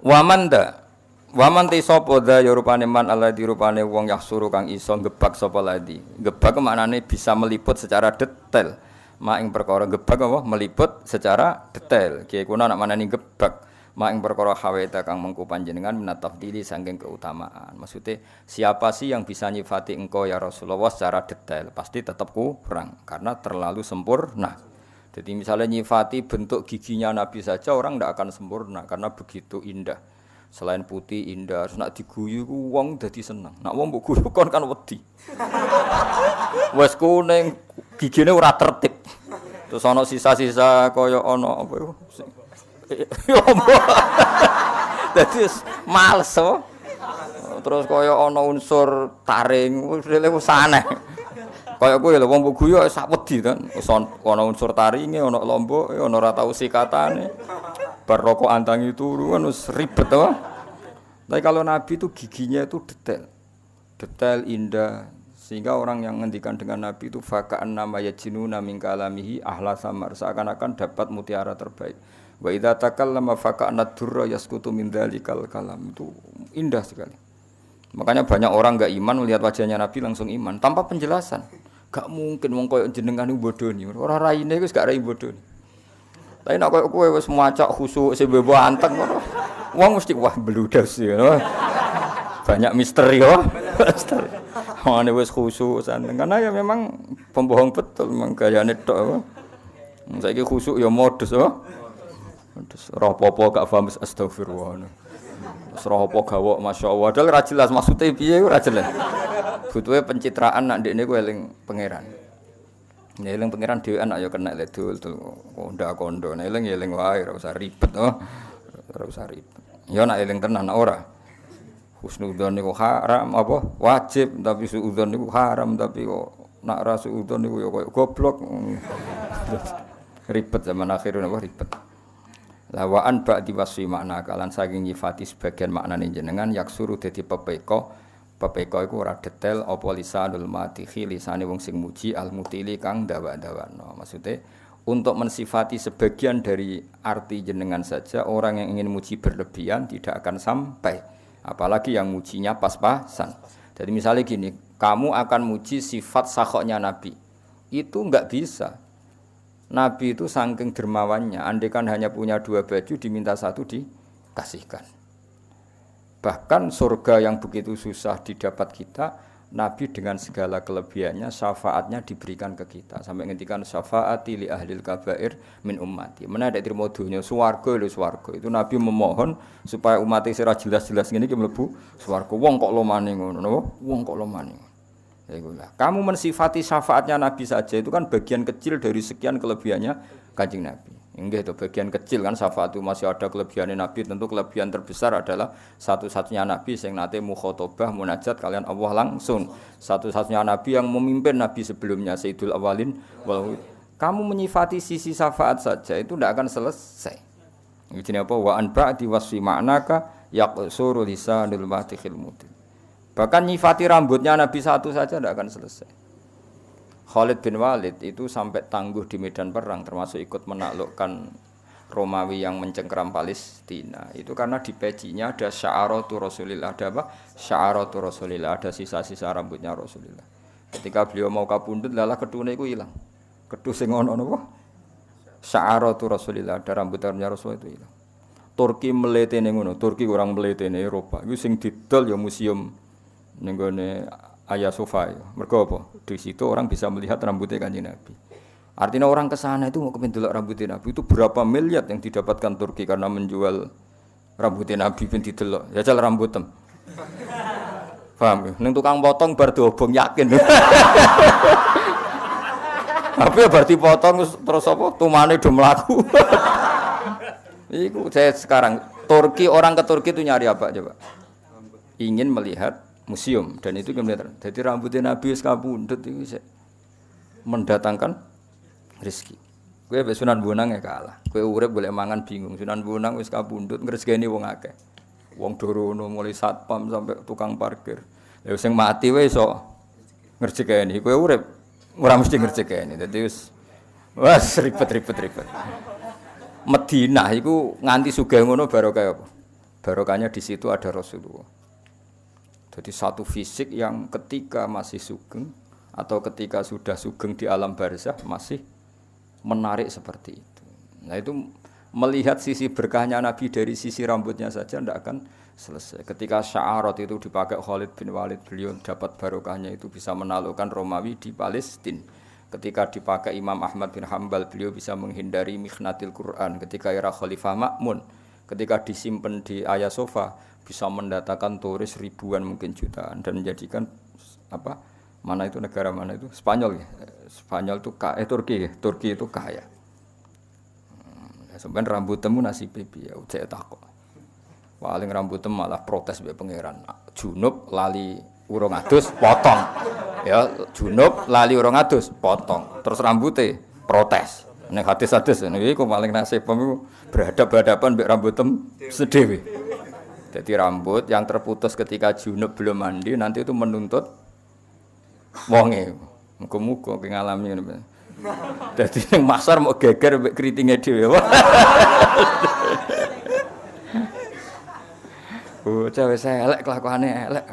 Waman te sapa da ya rupane man alladzi rupane wong yahsuru kang iso gebak sapa ladi. Gebak maknane bisa meliput secara detail. Mak ing perkara gebak apa meliput secara detail. Kiye kuna nak manani gebak. Mak ing perkara hawaita kang mengko panjenengan minat tafdili saking keutamaan. Maksudnya siapa sih yang bisa nyifati engkau ya Rasulullah secara detail? Pasti tetap kurang karena terlalu sempurna. Jadi misalnya nyifati bentuk giginya Nabi saja orang tidak akan sempurna karena begitu indah. Selain putih indah, terus nak diguyu ku wong dadi seneng. Nak wong mbok guyu kon kan wedi. Wes kuning gigine ora tertib. Terus ana sisa-sisa kaya ana apa iku. Yo mbok. Dadi males oh. Terus kaya ana unsur taring, wis aneh. Kaya kowe lho wong mbok guyu sak wedi kan. Wis ana unsur taringe, ana lomboke, ana ora tau sikatane. Bar rokok antangi turu kan wis ribet to. Tapi kalau Nabi itu giginya itu detail indah sehingga orang yang ngendikan dengan Nabi itu faka'an nama yajinuna min kalamihi ahla samar seakan-akan dapat mutiara terbaik. Wa idza takallama faka'an ad-durra yasqutu min dzalikal kalam itu indah sekali. Makanya banyak orang enggak iman melihat wajahnya Nabi langsung iman tanpa penjelasan. Gak mungkin wong koyo jenengan niku bodoni. Ora raine wis gak rai bodoni. Tapi nek kowe wis macak khusuk sebebo anteng ngono. Wong mesti wah bludas ya. Banyak misteri ya. Misteri. Ana wis khusuk santen. Karena ya memang pembohong betul memang gayane tok. Saiki khusuk ya modus ya. Modus roh apa gak paham astagfirullah. Terus roh apa gawok masyaallah. Padahal ora jelas maksude piye ora jelas. Butuhe pencitraan nak ndekne kowe eling pangeran. Eling pangeran dhewean ayo kena ledul konda-kondo. Eling wae ora usah ribet oh. Ora usah ribet. Ya nek eling tenan ora. Husnudzon niku haram apa wajib tapi suudzon niku haram tapi kok nak ra suudzon niku ya koyo goblok. Ribet zaman akhir napa ribet. Lawaan ba'di wasfi makna kalan saking nyifati sebagian maknane jenengan yaksuru dadi pepeko. Pepeko iku ora detail apa lisanul matihi lisane wong sing muji al-mutili kang dawa-dawano. Maksudnya untuk mensifati sebagian dari arti jenengan saja orang yang ingin muji berlebihan tidak akan sampai. Apalagi yang mujinya pas-pasan. Jadi misalnya gini, kamu akan muji sifat sakhoknya Nabi. Itu enggak bisa. Nabi itu saking dermawannya, andaikan hanya punya 2 baju diminta 1 dikasihkan. Bahkan surga yang begitu susah didapat kita, Nabi dengan segala kelebihannya, syafaatnya diberikan ke kita. Sampai ngendikan syafaati li ahlil kabair min ummati. Mana ada terima dunia, swarga lho swarga. Itu Nabi memohon supaya umatnya sira jelas-jelas ngene iki mlebu swarga. Wong kok lomane ngono napa? Wong kok lomane. Ya iku lah. Kamu mensifati syafaatnya Nabi saja itu kan bagian kecil dari sekian kelebihannya Kanjeng Nabi. Enggak itu bagian kecil kan syafaat itu masih ada kelebihan Nabi. Tentu kelebihan terbesar adalah satu-satunya Nabi yang nanti mukhotobah munajat kalian Allah langsung. Satu-satunya Nabi yang memimpin Nabi sebelumnya Sayyidul Awalin. Kamu menyifati sisi syafaat saja itu tidak akan selesai. Ini apa? Wa an ba'di wasfi ma'naka yaqsuru lisanul matihil mutil. Bahkan nyifati rambutnya Nabi satu saja tidak akan selesai. Khalid bin Walid itu sampai tangguh di medan perang termasuk ikut menaklukkan Romawi yang mencengkeram Palestina. Itu karena di pecinya ada sya'aratu Rasulillah, ada apa? Sya'aratu Rasulillah, ada sisa-sisa rambutnya Rasulillah. Ketika beliau mau kapundhut lalah ketune iku ilang. Kethu sing ana napa? Sya'aratu Rasulillah, ada rambut-rambutnya Rasul itu ilang. Turki mletene ngono, Turki kurang mletene Eropa. Iku sing didol ya museum ning gone Hagia Sophia. Mergo apa? Di situ orang bisa melihat rambutnya Kanjeng Nabi. Artinya orang ke sana itu mau kepen delok rambutnya Nabi itu berapa miliar yang didapatkan Turki karena menjual rambutnya Nabi ben didelok. Jajal rambutem. Paham ya? Ning tukang potong bar diobong yakin. Tapi ya bar dipotong terus apa? Tumane do mlaku. Iku saya sekarang Turki orang ke Turki itu nyari apa coba? Ingin melihat museum dan itu kemudian jadi rambutnya Nabi wis kabundut itu mendatangkan rezeki. Kowe mbek Sunan Bonang ya kalah. Kowe urip golek mangan bingung. Sunan Bonang wis kabundut ngresgeni wong akeh. Wong dorono mulai satpam sampai tukang parkir. Lha sing mati wae iso ngrejekeni. Kowe urip ora mesti ngrejekeni. Dadi wis ribet. Madinah iku nganti sugih ngono barokah apa? barokahnya di situ ada Rasulullah. Jadi satu fisik yang ketika masih sugeng atau ketika sudah sugeng di alam barzah masih menarik seperti itu. Nah itu melihat sisi berkahnya Nabi dari sisi rambutnya saja tidak akan selesai. Ketika sya'arat itu dipakai Khalid bin Walid, beliau dapat barokahnya itu bisa menaklukkan Romawi di Palestina. Ketika dipakai Imam Ahmad bin Hambal, beliau bisa menghindari mikhnatil Quran. Ketika era Khalifah Ma'mun, ketika disimpan di Hagia Sophia, bisa mendatangkan turis ribuan mungkin jutaan dan menjadikan apa? Mana itu negara mana itu? Spanyol ya. Spanyol itu kaya, Turki itu kaya. Sebenarnya rambut temu nasib piye ya ujek takok. Paling rambut temu malah protes mbek pangeran. Junub lali urung adus potong. Ya, junub lali urung adus potong. Terus rambutnya protes. Nek hadis-hadis niku paling nasib pemu berhadapan mbek rambut temu sedhewe. Jadi rambut yang terputus ketika junub belum mandi nanti itu menuntut wonge. Muga-muga ngalami ngene. Dadi ning masar mau geger mbek kritinge dhewe. Bocah wis elek kelakuane elek.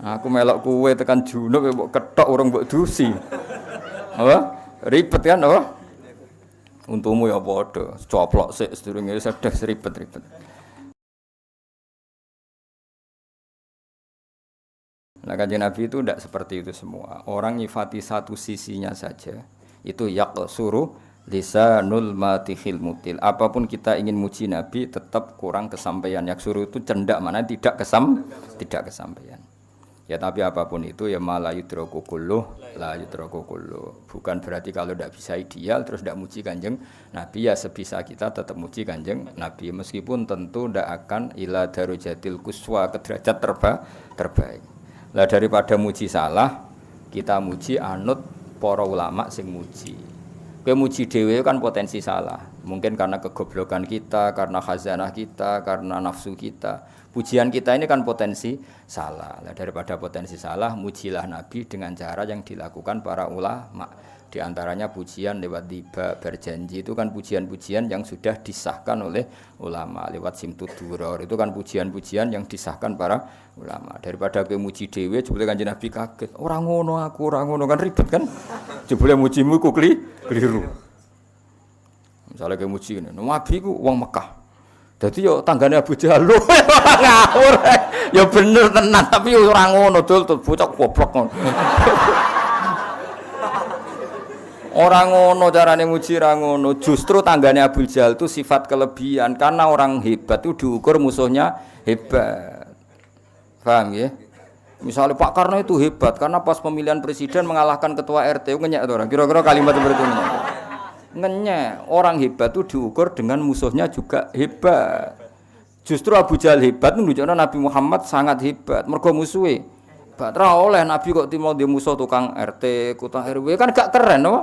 Aku melok kuwe tekan junub mbok ketok urung mbok dusi. Apa? Ribet kan apa? Untumu ya padha, coplok sik sedurunge sedes ribet-ribet. Nah, Kanjeng Nabi itu tidak seperti itu semua. Orang nyifati satu sisinya saja. Itu yaqsuru lisanul matihil mutil. Apapun kita ingin muji Nabi tetap kurang kesampaian. Yaqsuru itu cendak mana tidak kesampaian. Ya tapi apapun itu ya malah yudraku kulluh, la yudraku kulluh. Bukan berarti kalau tidak bisa ideal terus tidak muji Kanjeng Nabi, ya sebisa kita tetap muji Kanjeng Nabi meskipun tentu tidak akan ila darujatil quswa ke derajat terbaik. Lah daripada muji salah, kita muji anut para ulama sing muji. Kowe muji dhewe kan potensi salah. Mungkin karena kegoblokan kita, karena khazanah kita, karena nafsu kita. Pujian kita ini kan potensi salah. Lah daripada potensi salah, mujilah Nabi dengan cara yang dilakukan para ulama. Di antaranya pujian lewat tiba berjanji itu kan pujian-pujian yang sudah disahkan oleh ulama. Lewat simtud duror itu kan pujian-pujian yang disahkan para ulama. Daripada kowe muji dhewe jebule Kanjeng Nabi kaget. Ora ngono aku, ora ngono kan ribet kan. Jebule mujimu iku keliru. Misalnya kowe muji ngene, Nabi ku wong Mekah. Dadi yo tanggane Abu Jahal lho ngawur. Ya bener tenan tapi ora ngono dul bocah goblok ngono. Orang ngono carane muji ra ngono. Justru tanggane Abu Jahal itu sifat kelebihan karena orang hebat itu diukur musuhnya hebat. Paham ya? Misalnya Pak Karno itu hebat karena pas pemilihan presiden mengalahkan ketua RT ngenyek to ora? Kira-kira kalimat seperti ini. Ngenyek. Orang hebat itu diukur dengan musuhnya juga hebat. Justru Abu Jahal hebat menunjukkan Nabi Muhammad sangat hebat mergo musuhe. Batra oleh Nabi kok timau di musuh tukang RT, tukang RW kan gak keren apa?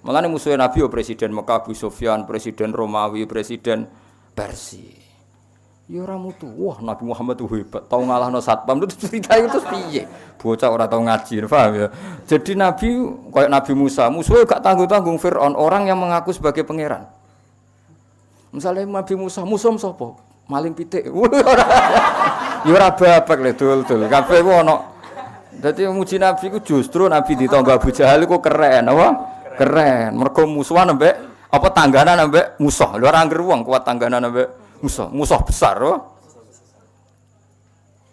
Mulane musuhnya Nabi presiden Mekah Abu Sufyan, presiden Romawi, presiden Persia. Ya ora mutu. Wah, Nabi Muhammad tuh hebat, tau ngalahno satpam itu cerita itu piye? Bocah ora tau ngaji, paham ya? Jadi Nabi kayak Nabi Musa, musuhnya gak tanggung-tanggung Firaun, orang yang mengaku sebagai pangeran. Misalnya Nabi Musa, musuh sapa? Maling pitik. Ya ora babak le dul-dul. Kabeh ku ana. Dadi muji Nabi ku justru Nabi ditangga Abu Jahal ku keren apa? Keren. Mergo musuhan ambek apa tangganan ambek musuh. Lho ora angger wong kuat tangganan ambek musuh. Musuh besar apa?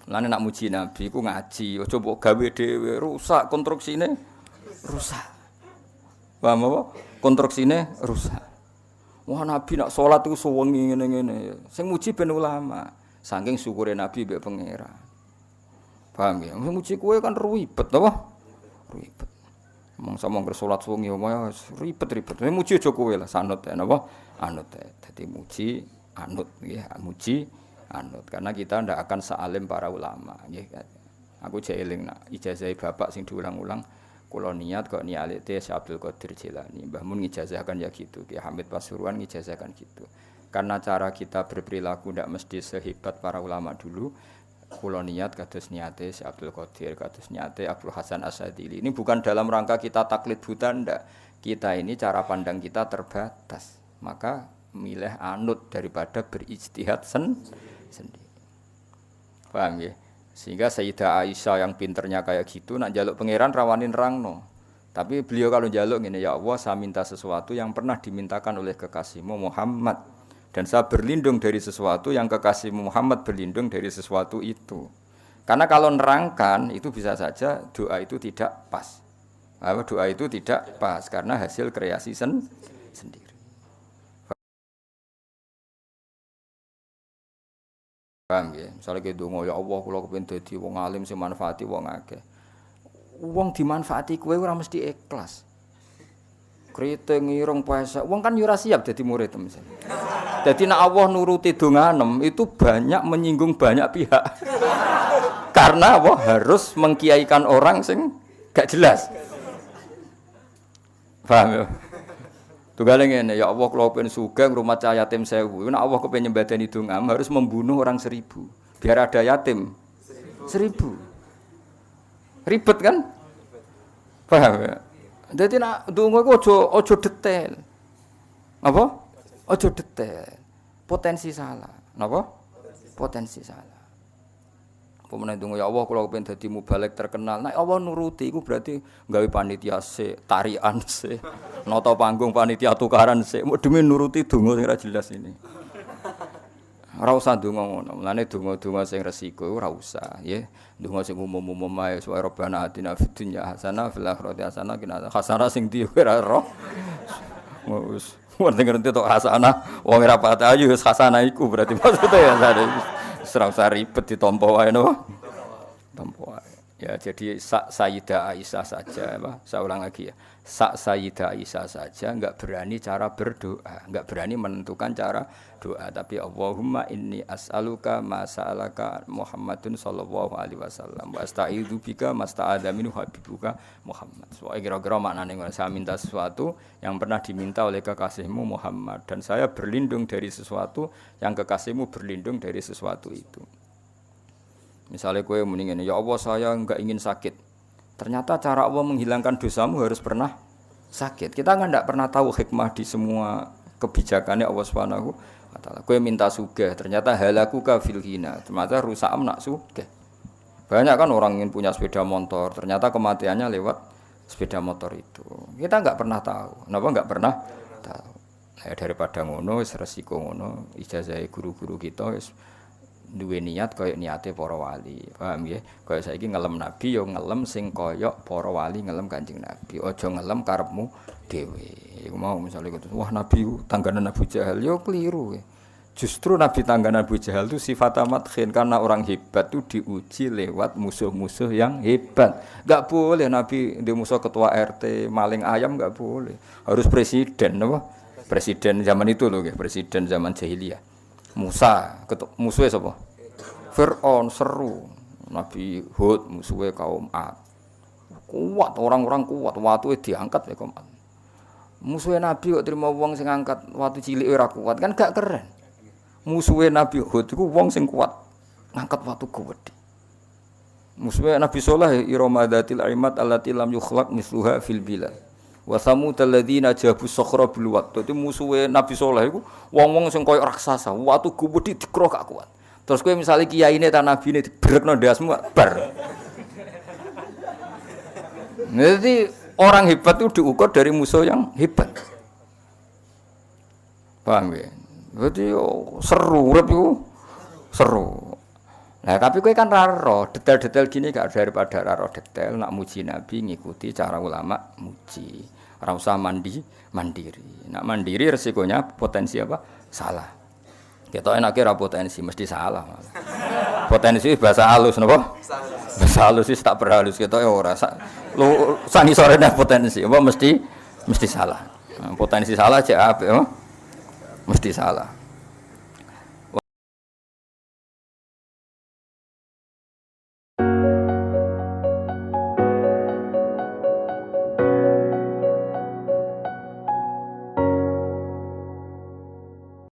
Lan nek muji Nabi ku ngaji, aja mbok gawe dhewe rusak konstruksine. Rusak. Paham apa? Konstruksine rusak. Wah Nabi nak salat ku suwengi ngene-ngene. Sing muji ben ulama. Saking syukure Nabi mbek pangeran. Paham ya? Muji kowe kan ribet apa? Ribet. Mangsa mong salat suwengi omah ribet-ribet. Muji aja kowe lah sanut ya napa? Anut. Dadi muji anut nggih, muji anut. Karena kita ndak akan sealim para ulama nggih. Aku jek eling nak ijazah bapak sing diulang-ulang kula niat kok nialite Syekh Abdul Qadir Jilani. Mbah Mun ngijazahkan ya gitu, Ki Hamid Pasuruan ngijazahkan gitu. Karena cara kita berperilaku tidak mesti sehebat para ulama dulu. Kula niat kados niate Syekh Abdul Qadir, kados niate Abdul Hasan Asadili. Ini bukan dalam rangka kita taklid buta ndak. Kita ini cara pandang kita terbatas. Maka milih anut daripada berijtihad sendiri. Paham ya? Sehingga Sayyidah Aisyah yang pinternya kayak gitu nak njaluk pangeran rawanin nerangno. Tapi beliau kalau njaluk ngene, ya Allah saya minta sesuatu yang pernah dimintakan oleh kekasihmu Muhammad dan saya berlindung dari sesuatu yang kekasihmu Muhammad berlindung dari sesuatu itu. Karena kalau nerangkan itu bisa saja doa itu tidak pas. Doa itu tidak pas karena hasil kreasi sendiri. Paham ya? Misalnya kita donga ya Allah kula kepengin dadi wong alim sing manfaati wong akeh. Wong dimanfaati kowe ora mesti ikhlas. Kriting ireng puasa, wong kan yo ora siap dadi murid misalnya. Jadi nek Allah nuruti donganem itu banyak menyinggung banyak pihak. Karena Allah harus mengkiaikan orang sing gak jelas. Paham ya? Tunggale ngene, ya Allah kula pengen sugih ngrumat yatim 1000. Nek Allah kepengin nyembadani dongam harus membunuh orang 1000 biar ada yatim 1000. Ribet kan? Paham ya? Dadi nek donga iku aja detail. Apa? Aja detail. Potensi salah. Napa? Potensi salah. Pemene donga ya Allah kula kepengin dadi mubalek terkenal. Nek Allah nuruti iku berarti gawe panitia sik, tarian sik, nata panggung panitia tukaran sik. Mau demi nuruti donga sing ora jelas ini. Ora usah donga ngono. Mulane donga-donga sing resiko ora usah, nggih. Donga sing umum-umum ae supaya Rabbana atina fid dunya hasanah fil akhirati hasanah qina hasanah sing di ora roh. Wis ngerti tok hasanah wong ora pati ayu wis hasanah iku berarti maksudnya ya sare. Serasa ribet ditampa wae no. Tampa wae. Ya jadi Sayyidah Aisyah saja apa? Saya ulang lagi ya. Sayyidah Aisyah saja enggak berani cara berdoa, enggak berani menentukan cara doa, tapi Allahumma inni as'aluka ma sa'alaka Muhammadun sallallahu alaihi wasallam wa asta'idzu bika masta'adza minhu habibuka Muhammad. Soale kira-kira maknane saya minta sesuatu yang pernah diminta oleh kekasihmu Muhammad dan saya berlindung dari sesuatu yang kekasihmu berlindung dari sesuatu itu. Misalnya kowe muni ngene, ya Allah saya enggak ingin sakit. Ternyata cara Allah menghilangkan dosamu harus pernah sakit. Kita kan enggak pernah tahu hikmah di semua kebijakannya Allah Subhanahu wa taala. Kowe minta sugih, ternyata halakuka fil ghina. Ternyata rusakam nak sugih. Banyak kan orang ingin punya sepeda motor, ternyata kematiannya lewat sepeda motor itu. Kita enggak pernah tahu. Kenapa enggak pernah tahu? Nah, daripada ngono wis resiko ngono, ijazah guru-guru kita wis duwe niat kaya niate para wali. Paham nggih? Kaya saiki ngelem nabi ya ngelem sing kaya para wali ngelem Kanjeng Nabi. Aja ngelem karepmu dhewe. Iku mau misale wah nabi tangganan Abu Jahal ya keliru. Justru nabi tangganan Abu Jahal itu sifat madkhin karena orang hebat itu diuji lewat musuh-musuh yang hebat. Enggak boleh nabi di musuh ketua RT maling ayam enggak boleh. Harus presiden apa? Presiden zaman itu loh, presiden zaman jahiliyah. Musa, musuhnya siapa? Fir'aun seru. Nabi Hud musuhnya kaum Ad. Kuat, orang-orang kuat. Waktu diangkat ya kaum Ad. Musuhnya Nabi kok terima wong sing angkat waktu cilik ora kuat kan gak keren. Musuhnya Nabi Hud iku wong sing kuat ngangkat waktu gede. Musuhnya Nabi Saleh iramadatil aimat allati lam yukhlaq misluha fil bilad. Wa samud alladziina jabu sakhra bil wad. Dadi musuhe Nabi Saleh iku wong-wong sing koyo raksasa, watu gede dikro gak kuat. Terus kowe misale kiyaine ta nabine dibrekno ndasmu bar. Jadi orang hebat itu diukur dari musuh yang hebat. Paham ya? Jadi seru urip iku seru. Nah, tapi kowe kan ra ro detail-detail gini gak daripada ra ro detail nak muji Nabi ngikuti cara ulama muji. Ora usah mandiri. Nak mandiri resikonya potensi apa? Salah. Ketok enake ra potensi mesti salah malah. Potensi bahasa halus napa? Bahasa halus wis tak berhalus ketok ora lu sangisore nek potensi apa mesti salah. Nah, potensi salah cek apik apa? Mesti salah.